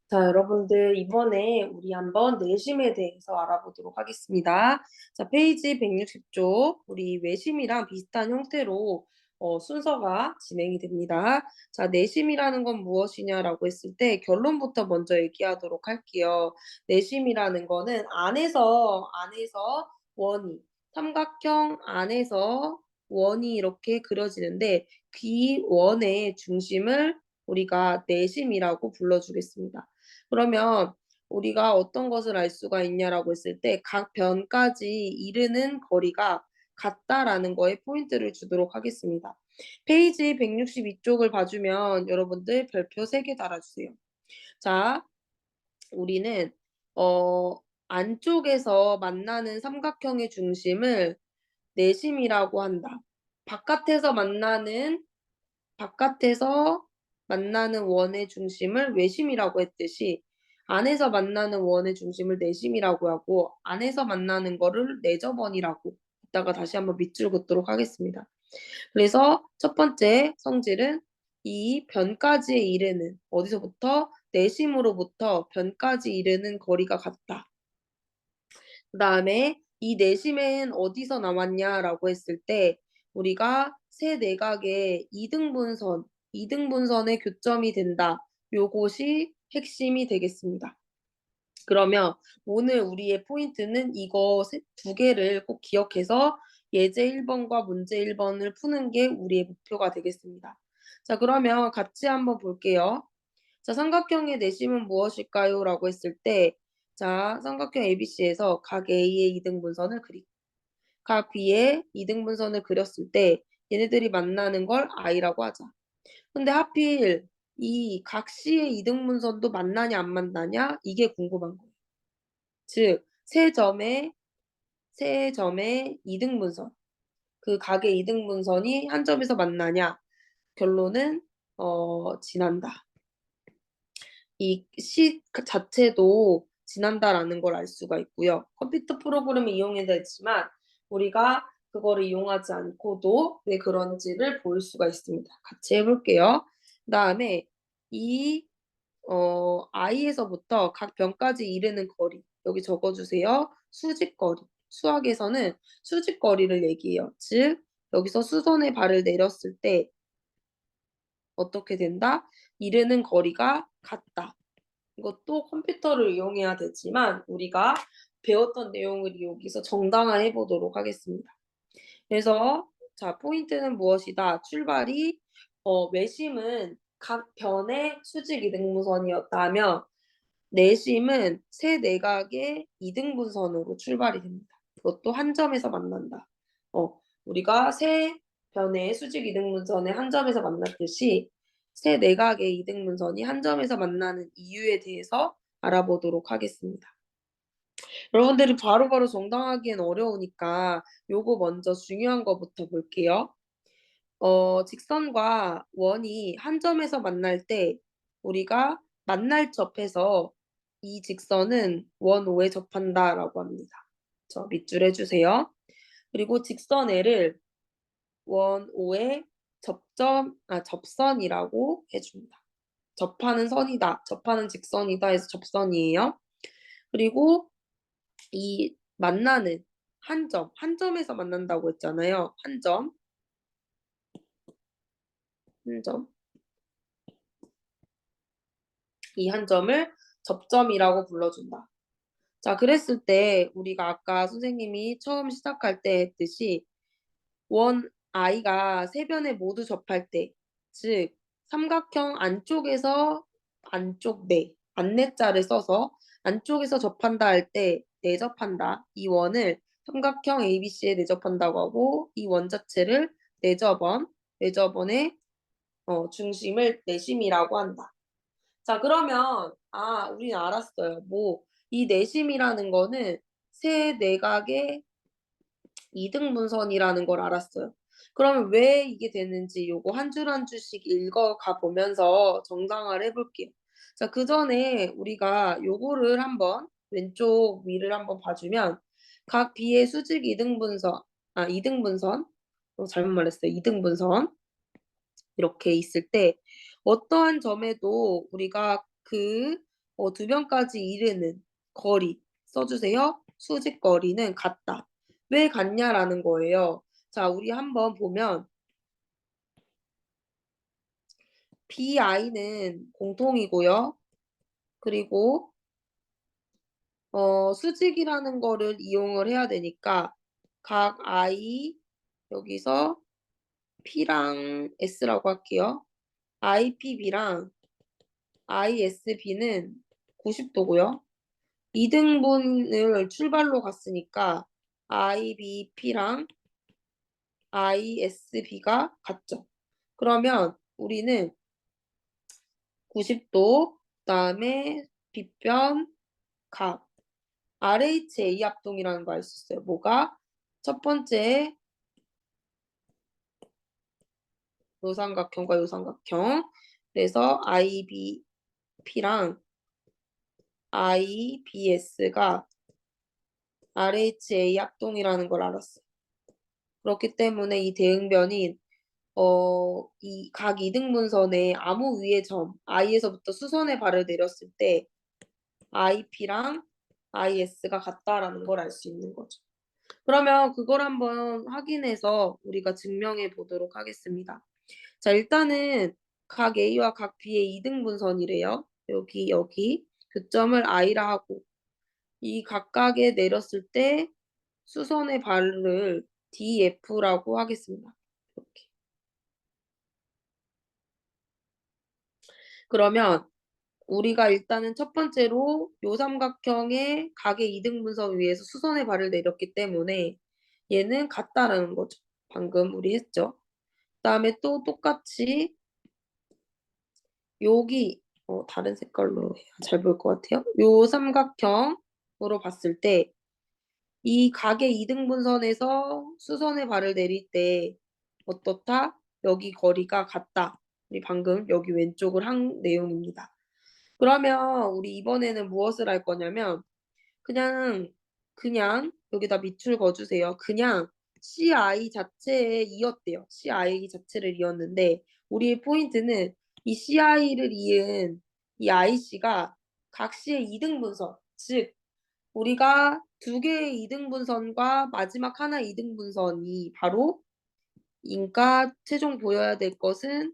자, 여러분들 이번에 우리 한번 내심에 대해서 알아보도록 하겠습니다. 자, 페이지 160쪽 우리 외심이랑 비슷한 형태로 순서가 진행이 됩니다. 자, 내심이라는 건 무엇이냐라고 했을 때 결론부터 먼저 얘기하도록 할게요. 내심이라는 거는 안에서 원이 삼각형 안에서 원이 이렇게 그려지는데 그 원의 중심을 우리가 내심이라고 불러주겠습니다. 그러면 우리가 어떤 것을 알 수가 있냐라고 했을 때 각 변까지 이르는 거리가 같다라는 거에 포인트를 주도록 하겠습니다. 페이지 162쪽을 봐주면 여러분들 별표 3개 달아주세요. 자, 우리는 안쪽에서 만나는 삼각형의 중심을 내심이라고 한다. 바깥에서 만나는 원의 중심을 외심이라고 했듯이 안에서 만나는 원의 중심을 내심이라고 하고 안에서 만나는 거를 내접원이라고 이따가 다시 한번 밑줄 긋도록 하겠습니다. 그래서 첫 번째 성질은 이 변까지 이르는 어디서부터 내심으로부터 변까지 이르는 거리가 같다. 그 다음에 이 내심은 어디서 나왔냐라고 했을 때 우리가 세 내각의 이등분선의 교점이 된다. 요것이 핵심이 되겠습니다. 그러면 오늘 우리의 포인트는 이거 두 개를 꼭 기억해서 예제 1번과 문제 1번을 푸는 게 우리의 목표가 되겠습니다. 자, 그러면 같이 한번 볼게요. 자, 삼각형의 내심은 무엇일까요? 라고 했을 때 자, 삼각형 ABC에서 각 A의 이등분선을 각 B의 이등분선을 그렸을 때 얘네들이 만나는 걸 I라고 하자. 근데 하필 이 각 C의 이등분선도 만나냐 안 만나냐 이게 궁금한 거예요. 즉, 세 점의 이등분선 그 각의 이등분선이 한 점에서 만나냐 결론은 지난다. 이 시 자체도 지난다라는 걸 알 수가 있고요. 컴퓨터 프로그램을 이용해서 했지만 우리가 그거를 이용하지 않고도 왜 그런지를 볼 수가 있습니다. 같이 해볼게요. 그 다음에 이 I에서부터 각 변까지 이르는 거리 여기 적어주세요. 수직거리. 수학에서는 수직거리를 얘기해요. 즉 여기서 수선에 발을 내렸을 때 어떻게 된다? 이르는 거리가 같다. 이것도 컴퓨터를 이용해야 되지만 우리가 배웠던 내용을 여기서 정당화해 보도록 하겠습니다. 그래서 자, 포인트는 무엇이다? 출발이 외심은 각 변의 수직 이등분선이었다면 내심은 세 내각의 이등분선으로 출발이 됩니다. 그것도 한 점에서 만난다. 우리가 세 변의 수직 이등분선의 한 점에서 만났듯이 세 내각의 이등분선이 한 점에서 만나는 이유에 대해서 알아보도록 하겠습니다. 여러분들이 바로바로 정당하기엔 어려우니까 요거 먼저 중요한 거부터 볼게요. 직선과 원이 한 점에서 만날 때 우리가 만날 접해서 이 직선은 원 O에 접한다라고 합니다. 저 밑줄 해주세요. 그리고 직선 L을 원 O의 접선이라고 해줍니다. 접하는 선이다, 접하는 직선이다 해서 접선이에요. 그리고 이 만나는 한 점에서 만난다고 했잖아요. 한 점. 이 한 점을 접점이라고 불러준다. 자, 그랬을 때 우리가 아까 선생님이 처음 시작할 때 했듯이 원 I가 세 변에 모두 접할 때, 즉 삼각형 안쪽에서 안내자를 써서 안쪽에서 접한다 할 때 내접한다. 이 원을 삼각형 ABC에 내접한다고 하고 이 원 자체를 내접원의 중심을 내심이라고 한다. 자, 그러면 우리는 알았어요. 이 내심이라는 거는 세 내각의 이등분선이라는 걸 알았어요. 그러면 왜 이게 되는지 요거 한 줄 한 줄씩 읽어가 보면서 정당화를 해볼게요. 자, 그 전에 우리가 요거를 한번 왼쪽 위를 한번 봐주면 각 B의 수직 이등분선 잘못 말했어요. 이등분선 이렇게 있을 때 어떠한 점에도 우리가 그 두 변까지 이르는 거리 써주세요. 수직거리는 같다. 왜 같냐라는 거예요. 자, 우리 한번 보면 BI는 공통이고요. 그리고 수직이라는 거를 이용을 해야 되니까 각 I 여기서 P랑 S라고 할게요. IPB랑 ISB는 90도고요. 이등분을 출발로 갔으니까 IBP랑 ISB가 같죠. 그러면 우리는 90도, 그다음에 빗변, 각, RHA 합동이라는 거 알 수 있어요. 뭐가? 첫 번째 요삼각형과 요삼각형. 그래서 IBP랑 IBS가 RHA 합동이라는 걸 알았어요. 그렇기 때문에 이 대응변인 이 각 이등분선의 아무 위의 점 I에서부터 수선의 발을 내렸을 때 IP랑 IS가 같다라는 걸 알 수 있는 거죠. 그러면 그걸 한번 확인해서 우리가 증명해 보도록 하겠습니다. 자, 일단은 각 A와 각 B의 이등분선이래요. 여기 교점을 I라 하고 이 각각에 내렸을 때 수선의 발을 DF라고 하겠습니다. 이렇게. 그러면 우리가 일단은 첫 번째로 요 삼각형의 각의 이등분선 위에서 수선의 발을 내렸기 때문에 얘는 같다라는 거죠. 방금 우리 했죠. 그다음에 또 똑같이 여기 다른 색깔로 해야 잘 보일 것 같아요. 요 삼각형으로 봤을 때 이 각의 이등분선에서 수선의 발을 내릴 때 어떻다? 여기 거리가 같다. 우리 방금 여기 왼쪽을 한 내용입니다. 그러면 우리 이번에는 무엇을 할 거냐면 그냥 여기다 밑줄 그어주세요. 그냥 CI 자체에 이었대요. CI 자체를 이었는데 우리의 포인트는 이 CI를 이은 이 IC가 각 C의 이등분선, 즉 우리가 두 개의 이등분선과 마지막 하나 이등분선이 바로 인가 최종 보여야 될 것은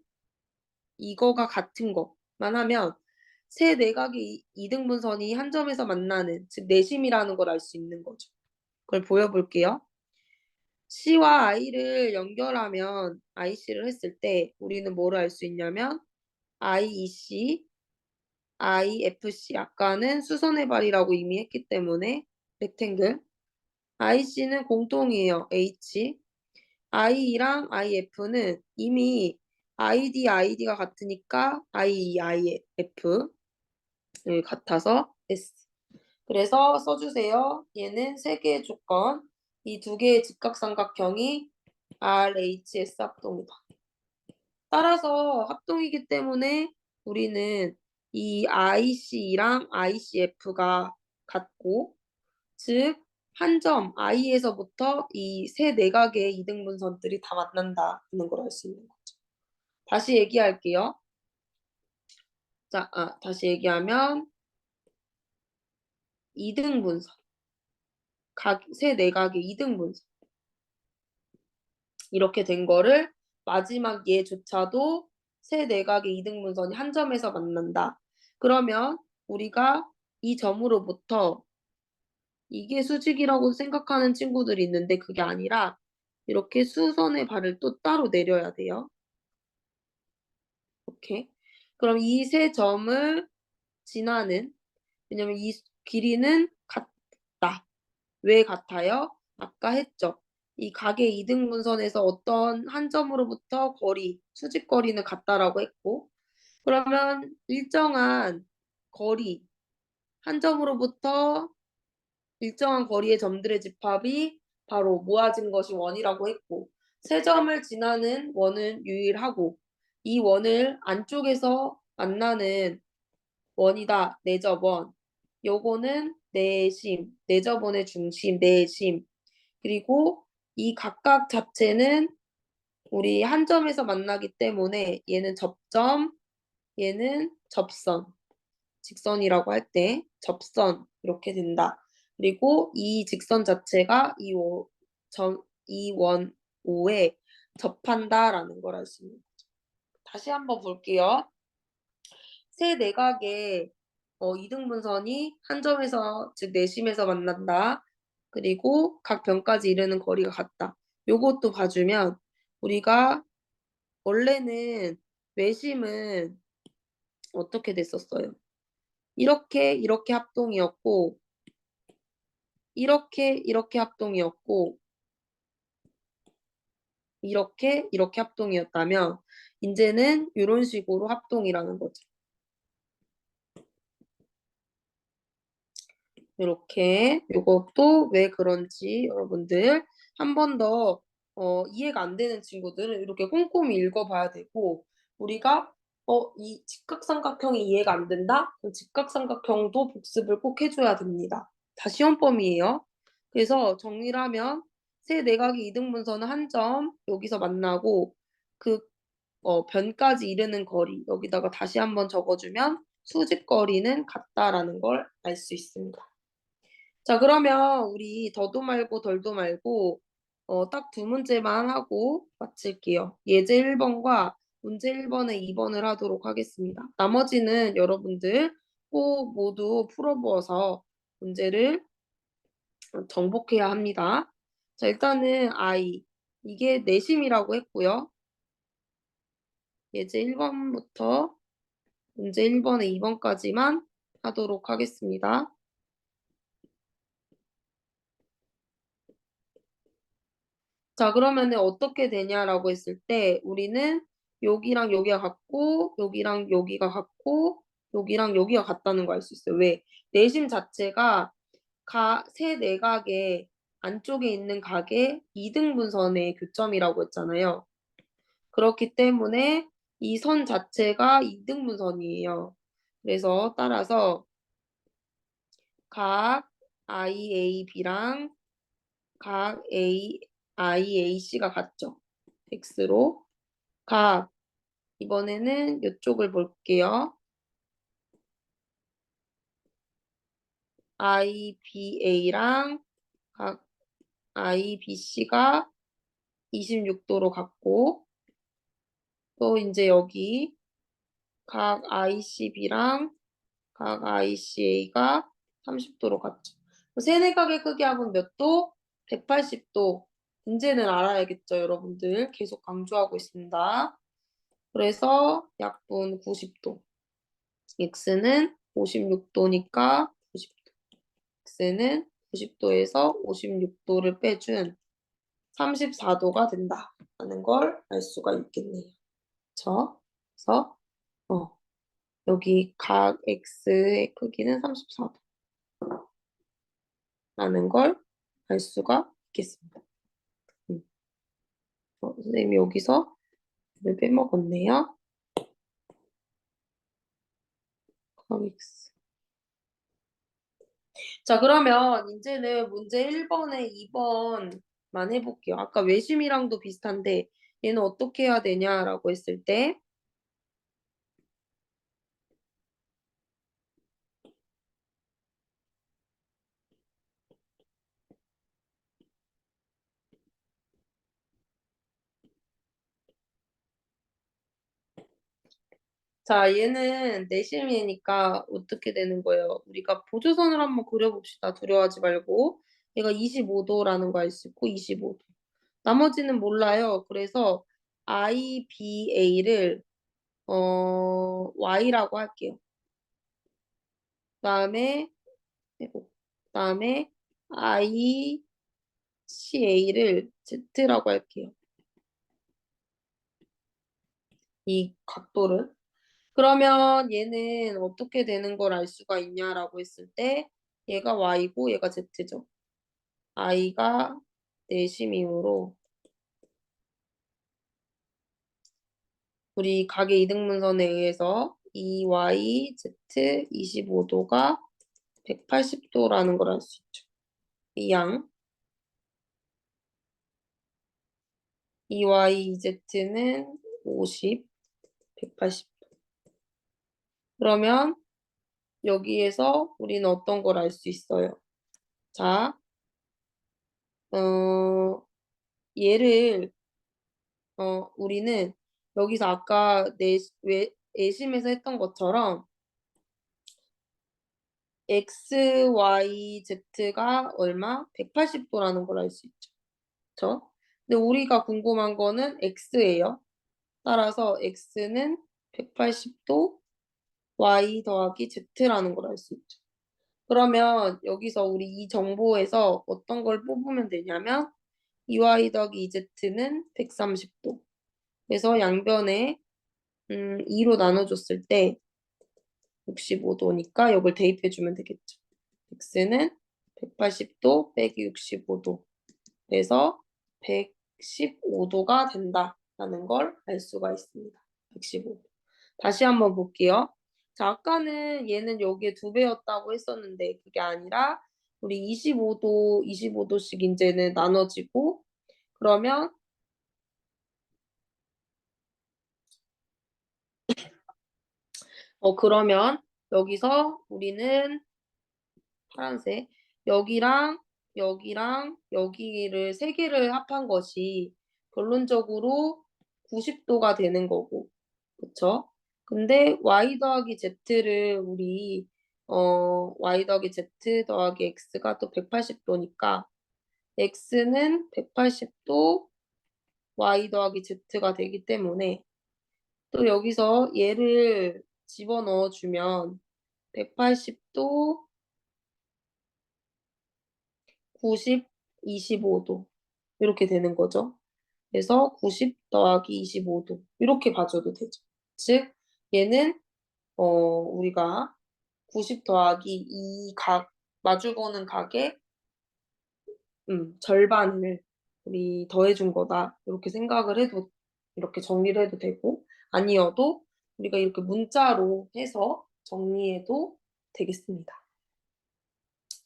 이거가 같은 것만 하면 세 내각의 이등분선이 한 점에서 만나는 즉 내심이라는 걸 알 수 있는 거죠. 그걸 보여볼게요. C와 I를 연결하면 IC를 했을 때 우리는 뭐를 알 수 있냐면 IEC, IFC 아까는 수선의 발이라고 이미 했기 때문에 렉탱글 IC는 공통이에요. H I랑 IF는 이미 ID가 같으니까 IF 같아서 S. 그래서 써주세요. 얘는 세 개의 조건, 이 두 개의 직각삼각형이 RHS 합동이다. 따라서 합동이기 때문에 우리는 이 IC랑 ICF가 같고, 즉 한 점 I에서부터 이 세 내각의 이등분선들이 다 만난다는 걸 알 수 있는 거죠. 다시 얘기할게요. 자, 다시 얘기하면 이등분선, 세 내각의 이등분선 이렇게 된 거를 마지막 얘조차도 세 내각의 이등분선이 한 점에서 만난다. 그러면 우리가 이 점으로부터 이게 수직이라고 생각하는 친구들이 있는데 그게 아니라 이렇게 수선의 발을 또 따로 내려야 돼요. 이렇게. 그럼 이 세 점을 지나는 왜냐면 이 길이는 같다. 왜 같아요? 아까 했죠. 이 각의 이등분선에서 어떤 한 점으로부터 거리, 수직거리는 같다라고 했고 그러면 일정한 거리, 한 점으로부터 일정한 거리의 점들의 집합이 바로 모아진 것이 원이라고 했고 세 점을 지나는 원은 유일하고 이 원을 안쪽에서 만나는 원이다. 내접원. 요거는 내심, 내접원의 중심, 내심. 그리고 이 각각 자체는 우리 한 점에서 만나기 때문에 얘는 접점, 얘는 접선. 직선이라고 할 때 접선 이렇게 된다. 그리고 이 직선 자체가 이 원오에 접한다라는 걸 알 수 있는 거죠. 다시 한번 볼게요. 세 내각의 이등분선이 한 점에서 즉 내심에서 만난다. 그리고 각 변까지 이르는 거리가 같다. 요것도 봐주면 우리가 원래는 외심은 어떻게 됐었어요? 이렇게 합동이었고 이렇게 합동이었고 이렇게 합동이었다면 이제는 이런 식으로 합동이라는 거죠. 이렇게 요것도 왜 그런지 여러분들 한 번 더 이해가 안 되는 친구들은 이렇게 꼼꼼히 읽어봐야 되고 우리가 이 직각삼각형이 이해가 안 된다? 그럼 직각삼각형도 복습을 꼭 해줘야 됩니다. 다 시험범위예요. 그래서 정리를 하면 세 내각의 이등분선은 한 점 여기서 만나고 그 변까지 이르는 거리 여기다가 다시 한번 적어주면 수직거리는 같다라는 걸 알 수 있습니다. 자, 그러면 우리 더도 말고 덜도 말고 딱 두 문제만 하고 마칠게요. 예제 1번과 문제 1번에 2번을 하도록 하겠습니다. 나머지는 여러분들 꼭 모두 풀어보아서 문제를 정복해야 합니다. 자, 일단은 I. 이게 내심이라고 했고요. 예제 1번부터 문제 1번에 2번까지만 하도록 하겠습니다. 자, 그러면은 어떻게 되냐라고 했을 때 우리는 여기랑 여기가 같고 여기랑 여기가 같고 여기랑 여기가 같다는 거 알 수 있어요. 왜? 내심 자체가 세 내각의 안쪽에 있는 각의 이등분선의 교점이라고 했잖아요. 그렇기 때문에 이 선 자체가 이등분선이에요. 그래서 따라서 각 IAB랑 각 IAC가 같죠. X로. 각 이번에는 이쪽을 볼게요. IBA랑 각 IBC가 26도로 같고 또 이제 여기 각 ICB랑 각 ICA가 30도로 같죠. 세네각의 크기합은 몇 도? 180도. 이제는 알아야겠죠, 여러분들. 계속 강조하고 있습니다. 그래서 약분 90도. x는 56도니까 90도. x는 90도에서 56도를 빼준 34도가 된다라는 걸 알 수가 있겠네요. 그쵸? 그래서 여기 각 x의 크기는 34도라는 걸 알 수가 있겠습니다. 선생님이 여기서 를 빼먹었네요. 각 x. 자, 그러면 이제는 문제 1번에 2번만 해볼게요. 아까 외심이랑도 비슷한데 얘는 어떻게 해야 되냐라고 했을 때 자, 얘는 내심이니까 어떻게 되는 거예요? 우리가 보조선을 한번 그려봅시다. 두려워하지 말고. 얘가 25도라는 거 알 수 있고 25도. 나머지는 몰라요. 그래서 IBA를 Y라고 할게요. 그다음에 그다음에 ICA를 Z라고 할게요. 이 각도를. 그러면 얘는 어떻게 되는 걸 알 수가 있냐라고 했을 때 얘가 Y고 얘가 Z죠. I가 내심이므로 우리 각의 이등분선에 의해서 EY, Z 25도가 180도라는 걸 알 수 있죠. 이 양 EY, Z는 50, 180도. 그러면 여기에서 우리는 어떤 걸 알 수 있어요? 자, 얘를 우리는 여기서 아까 예심에서 했던 것처럼 x, y, z가 얼마? 180도라는 걸 알 수 있죠. 그쵸? 근데 우리가 궁금한 거는 x예요. 따라서 x는 180도 y 더하기 z라는 걸 알 수 있죠. 그러면 여기서 우리 이 정보에서 어떤 걸 뽑으면 되냐면 2y 더하기 2z는 130도. 그래서 양변에 2로 나눠줬을 때 65도니까 이걸 대입해주면 되겠죠. x는 180도 빼기 65도. 그래서 115도가 된다라는 걸 알 수가 있습니다. 115도. 다시 한번 볼게요. 자, 아까는 얘는 여기에 2배였다고 했었는데 그게 아니라 우리 25도씩 이제는 나눠지고 그러면 그러면 여기서 우리는 파란색 여기랑 여기랑 여기를 세 개를 합한 것이 결론적으로 90도가 되는 거고 그쵸? 근데 y 더하기 z를 우리 y 더하기 z 더하기 x가 또 180도니까 x는 180도 y 더하기 z가 되기 때문에 또 여기서 얘를 집어넣어 주면 180도 90, 25도 이렇게 되는 거죠. 그래서 90 더하기 25도 이렇게 봐줘도 되죠. 즉 얘는 우리가 90 더하기 이 각 마주보는 각의 절반을 우리 더해준 거다 이렇게 생각을 해도 이렇게 정리를 해도 되고 아니어도 우리가 이렇게 문자로 해서 정리해도 되겠습니다.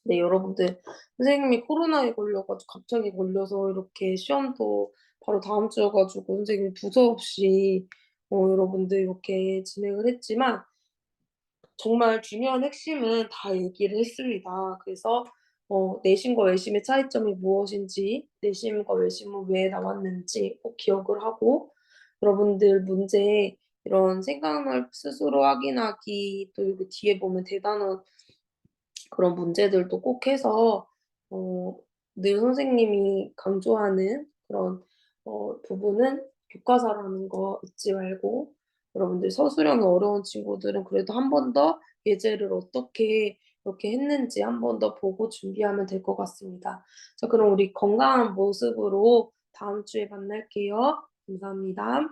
네, 여러분들 선생님이 코로나에 걸려가지고 갑자기 걸려서 이렇게 시험도 바로 다음 주여가지고 선생님이 두서없이 여러분들 이렇게 진행을 했지만 정말 중요한 핵심은 다 얘기를 했습니다. 그래서 내신과 외심의 차이점이 무엇인지, 내심과 외심은 왜 나왔는지 꼭 기억을 하고 여러분들 문제 이런 생각을 스스로 확인하기 또 여기 뒤에 보면 대단한 그런 문제들도 꼭 해서 어, 늘 선생님이 강조하는 그런 부분은 교과서라는 거 잊지 말고 여러분들 서술형이 어려운 친구들은 그래도 한 번 더 예제를 어떻게 이렇게 했는지 한 번 더 보고 준비하면 될 것 같습니다. 자, 그럼 우리 건강한 모습으로 다음 주에 만날게요. 감사합니다.